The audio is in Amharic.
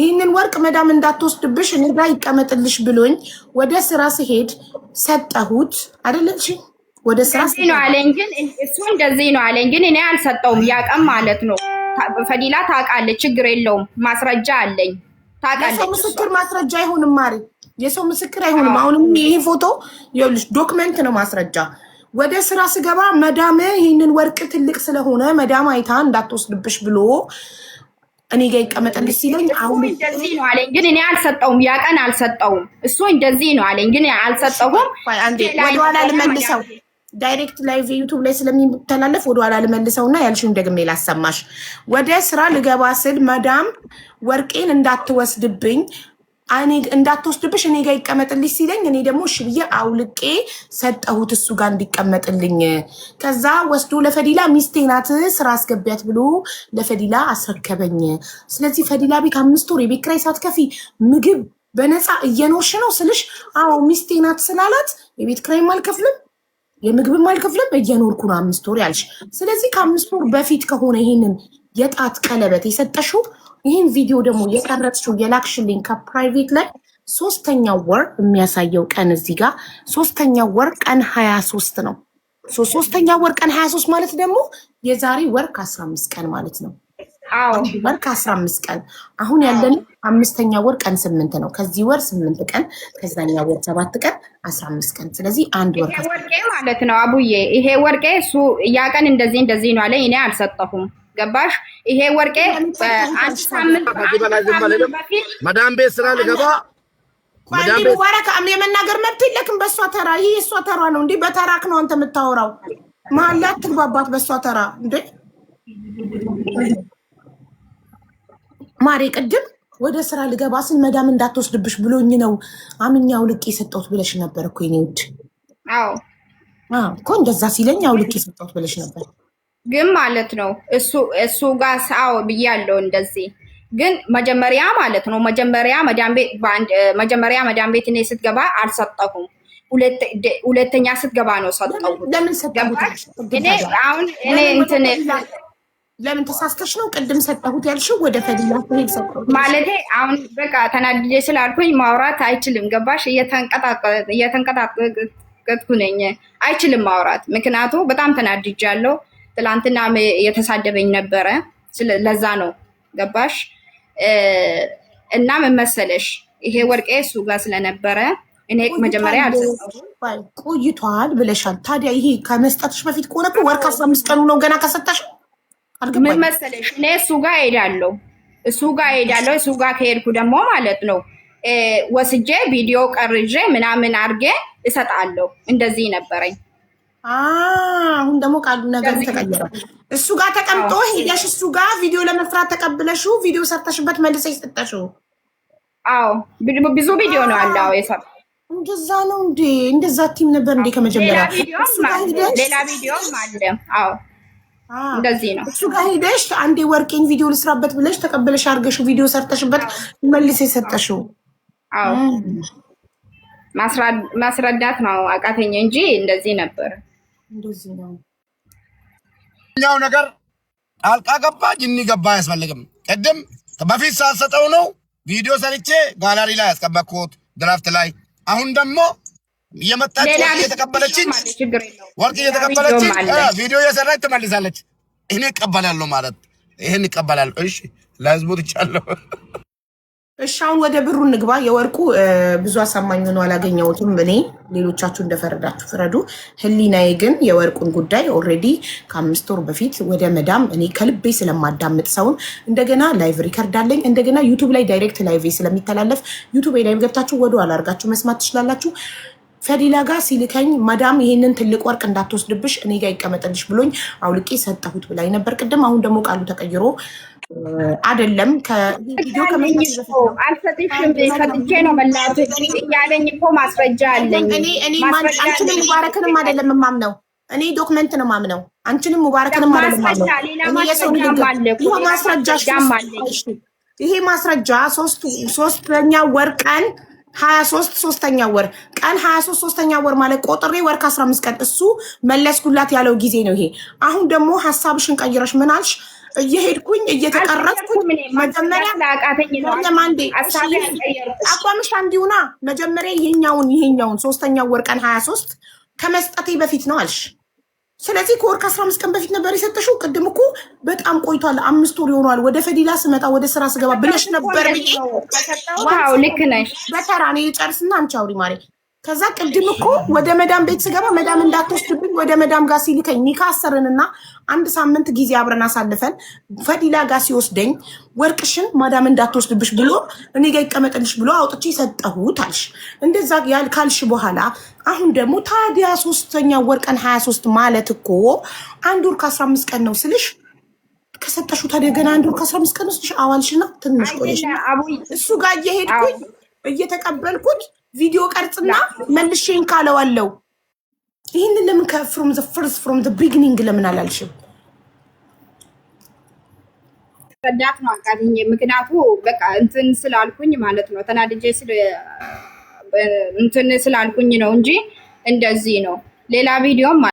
ይህንን ወርቅ መዳም እንዳትወስድብሽ እኔ ጋር ይቀመጥልሽ ብሎኝ ወደ ስራ ስሄድ ሰጠሁት አይደለሽ? ወደ ስራ ነው አለኝ። ግን እሱ እንደዚህ ነው አለኝ። ግን እኔ አልሰጠውም። ያቀም ማለት ነው። ፈዲላ ታውቃለች፣ ችግር የለውም። ማስረጃ አለኝ። ታውቃለች። የሰው ምስክር ማስረጃ አይሆንም ማሪ፣ የሰው ምስክር አይሆንም። አሁንም ይሄ ፎቶ ይኸውልሽ ዶክመንት ነው ማስረጃ። ወደ ስራ ስገባ መዳም ይህንን ወርቅ ትልቅ ስለሆነ መዳም አይታ እንዳትወስድብሽ ብሎ እኔ ጋር ይቀመጥልሽ ሲለኝ አሁን እንደዚህ ነው አለኝ። ግን እኔ አልሰጠውም። ያቀን አልሰጠውም። እሱ እንደዚህ ነው አለኝ። ግን አልሰጠውም። አንዴ ወደኋላ ልመልሰው። ዳይሬክት ላይቭ ዩቲዩብ ላይ ስለሚተላለፍ ወደኋላ ልመልሰውና ያልሽውን ደግሜ ላሰማሽ። ወደ ስራ ልገባ ስል መዳም ወርቄን እንዳትወስድብኝ እንዳትወስድብሽ እኔ ጋር ይቀመጥልሽ ሲለኝ እኔ ደግሞ እሺ ብዬ አውልቄ ሰጠሁት እሱ ጋር እንዲቀመጥልኝ። ከዛ ወስዶ ለፈዲላ ሚስቴ ናት ስራ አስገቢያት ብሎ ለፈዲላ አስረከበኝ። ስለዚህ ፈዲላ ቤት 5 ወር የቤት ኪራይ ሳትከፊ ምግብ በነፃ እየኖርሽ ነው ስልሽ፣ አዎ ሚስቴ ናት ስላላት የቤት ኪራይም አልከፍልም የምግብም አልከፍልም እየኖርኩ ነው 5 ወር ያልሽ። ስለዚህ ከ5 ወር በፊት ከሆነ ይሄንን የጣት ቀለበት የሰጠሽው ይህን ቪዲዮ ደግሞ የቀረጽሽው የላክሽልኝ ከፕራይቬት ላይ 3ኛው ወር የሚያሳየው ቀን እዚህ ጋር 3ኛው ወር ቀን 23 ነው። 3ኛው ወር ቀን 23 ማለት ደግሞ የዛሬ ወር ከ15 ቀን ማለት ነው። አዎ ወር ከ15 ቀን አሁን ያለን 5ኛው ወር ቀን 8 ነው። ከዚህ ወር 8 ቀን ከዛኛው ወር 7 ቀን 15 ቀን። ስለዚህ አንድ ወር ወርቄ ማለት ነው። አቡዬ ይሄ ወርቄ እሱ ያ ቀን እንደዚህ ነው አለ። እኔ አልሰጠሁም። ገባሽ? ይሄ ወርቄ አንድ ሳምንት መዳም ቤት ስራ ልገባ መዳም ቤት ወራካ አምኔ የመናገር መብት የለክም። በሷ ተራ ይሄ እሷ ተራ ነው እንዴ? በተራክ ነው አንተ የምታወራው። መሀላት ትግባባት በሷ ተራ እንዴ? ማሬ ቅድም ወደ ስራ ልገባ ስል መዳም እንዳትወስድብሽ ብሎኝ ነው አምኛው ልቄ የሰጠሁት ብለሽ ነበር እኮ የኔ ውድ። አዎ እኮ እንደዛ ሲለኝ አውልቄ የሰጠሁት ብለሽ ነበር። ግን ማለት ነው እሱ ጋር ሳው ብያለሁ እንደዚህ። ግን መጀመሪያ ማለት ነው መጀመሪያ መዳም ቤት እኔ ስትገባ አልሰጠሁም። ሁለተኛ ስትገባ ነው ሰጠሁት። ለምን ሰጠሁት? እኔ እንትን ለምን ተሳስተሽ ነው ቅድም ሰጠሁት ያልሽው? ወደ ፈዲላ ሄድ ሰጠሁት ማለት አሁን በቃ ተናድጄ ስላልኩኝ ማውራት አይችልም። ገባሽ? እየተንቀጣቀጥኩ ነኝ። አይችልም ማውራት፣ ምክንያቱ በጣም ተናድጃለሁ። ትላንትና የተሳደበኝ ነበረ። ለዛ ነው ገባሽ? እና ምን መሰለሽ ይሄ ወርቄ እሱ ጋር ስለነበረ እኔ መጀመሪያ አልሰጠሁም። ቆይቷል ብለሻል። ታዲያ ይሄ ከመስጠትሽ በፊት ከሆነ ወር ከ15 ቀኑ ነው ገና ከሰጠሽ። ምን መሰለሽ እኔ እሱ ጋር ሄዳለሁ። እሱ ጋር ከሄድኩ ደግሞ ማለት ነው ወስጄ ቪዲዮ ቀርጄ ምናምን አድርጌ እሰጣለሁ። እንደዚህ ነበረኝ። አሁን ደግሞ ቃሉ ነገር ተቀየረ። እሱ ጋር ተቀምጦ ሄደሽ እሱ ጋር ቪዲዮ ለመስራት ተቀብለሽው ቪዲዮ ሰርተሽበት መልሰሽ ሰጠሽው። አዎ ብዙ ቪዲዮ ነው አለው የሰራ። እንደዛ ነው እንዴ? እንደዛ ቲም ነበር እንዴ ከመጀመሪያ? ሌላ ቪዲዮም አለ። አዎ እንደዚህ ነው። እሱ ጋር ሄደሽ አንዴ ወርቄን ቪዲዮ ልስራበት ብለሽ ተቀብለሽ አድርገሽው ቪዲዮ ሰርተሽበት መልሰሽ ሰጠሽው። አዎ ማስረዳት ነው አቃተኝ እንጂ እንደዚህ ነበር። እንደዚህ ነው ያው ነገር ጣልቃ ገባ ጅኒ ገባ አያስፈልግም። ቅድም በፊት ሳልሰጠው ነው ቪዲዮ ሰርቼ ጋላሪ ላይ ያስቀመጥኩት ድራፍት ላይ። አሁን ደግሞ እየመጣች ወርቅ እየተቀበለችኝ ቪዲዮ እየሰራች ትመልሳለች። እኔ እቀበላለሁ ማለት ይሄን እቀበላለሁ። እሺ ለህዝቡ ትቻለሁ። እሺ አሁን ወደ ብሩ እንግባ። የወርቁ ብዙ አሳማኝ ነው አላገኘሁትም። እኔ ሌሎቻችሁ እንደፈረዳችሁ ፍረዱ። ህሊናዬ ግን የወርቁን ጉዳይ ኦልሬዲ ከ5 ወር በፊት ወደ መዳም እኔ ከልቤ ስለማዳምጥ ሰውን እንደገና ላይቭ ሪከርድ አለኝ። እንደገና ዩቱብ ላይ ዳይሬክት ላይቭ ስለሚተላለፍ ዩቱብ ላይ ገብታችሁ ወደ ኋላ አድርጋችሁ መስማት ትችላላችሁ። ፈዲላ ጋር ሲልከኝ መዳም ይሄንን ትልቅ ወርቅ እንዳትወስድብሽ እኔ ጋር ይቀመጥልሽ ብሎኝ አውልቄ ሰጠሁት ብላኝ ነበር ቅድም። አሁን ደግሞ ቃሉ ተቀይሮ አይደለም ከቪዲዮ አልሰጥሽም ሰጥቼ ነው መላቱ ያለኝ እኮ ማስረጃ አለኝ። እኔ አንቺንም ሙባረክንም አይደለም የማምነው፣ እኔ ዶክመንት ነው የማምነው። አንቺንም ሙባረክንም አይደለም የማምነው። የሰው ንግግር ይሄ ማስረጃ 3ኛ ወር ቀን 23 3ኛ ወር ቀን 23 3ኛ ወር ማለት ቆጥሬ ወር ከ15 ቀን እሱ መለስኩላት ያለው ጊዜ ነው ይሄ። አሁን ደግሞ ሐሳብሽን ቀይረሽ ምን አልሽ? እየሄድኩኝ እየተቀረጽኩኝ መጀመሪያ ላቃተኝ ነው ለማንዴ አሳቢ ያቀየርኩ አቋምሽ አንዲውና መጀመሪያ ይሄኛውን 3ኛው ወር ቀን 23 ከመስጠቴ በፊት ነው አልሽ። ስለዚህ ከወር ከ15 ቀን በፊት ነበር የሰጠሽው። ቅድም እኮ በጣም ቆይቷል፣ 5 ወር ይሆናል። ወደ ፈዲላ ስመጣ ወደ ስራ ስገባ ብለሽ ነበር ብዬ ዋው ልክ ነሽ። በተራ ነው የጨርስና አንቺ አውሪ ማሬ። ከዛ ቅድም እኮ ወደ መዳም ቤት ስገባ መዳም እንዳትወስድብኝ ወደ መዳም ጋር ሲልከኝ ኒካ አሰርንና 1 ሳምንት ጊዜ አብረን አሳልፈን ፈዲላ ጋር ሲወስደኝ ወርቅሽን ማዳም እንዳትወስድብሽ ብሎ እኔ ጋር ይቀመጥልሽ ብሎ አውጥቼ ሰጠሁት አልሽ። እንደዛ ካልሽ በኋላ አሁን ደግሞ ታዲያ 3ኛው ወር ቀን 23 ማለት እኮ 1 ወር ከ15 ቀን ነው ስልሽ ከሰጠሹ ታዲያ ገና 1 ወር ከ15 ቀን ውስጥሽ አዋልሽና ትንሽ ቆይሽ እሱ ጋር እየሄድኩኝ እየተቀበልኩት ቪዲዮ ቀርጽና መልሼን ካለዋለው ይህንን ለምን from the beginning ለምን አላልሽም? ረዳት ነው አቃተኝ። ምክንያቱ በቃ እንትን ስላልኩኝ ማለት ነው ተናድጄ እንትን ስላልኩኝ ነው እንጂ እንደዚህ ነው። ሌላ ቪዲዮም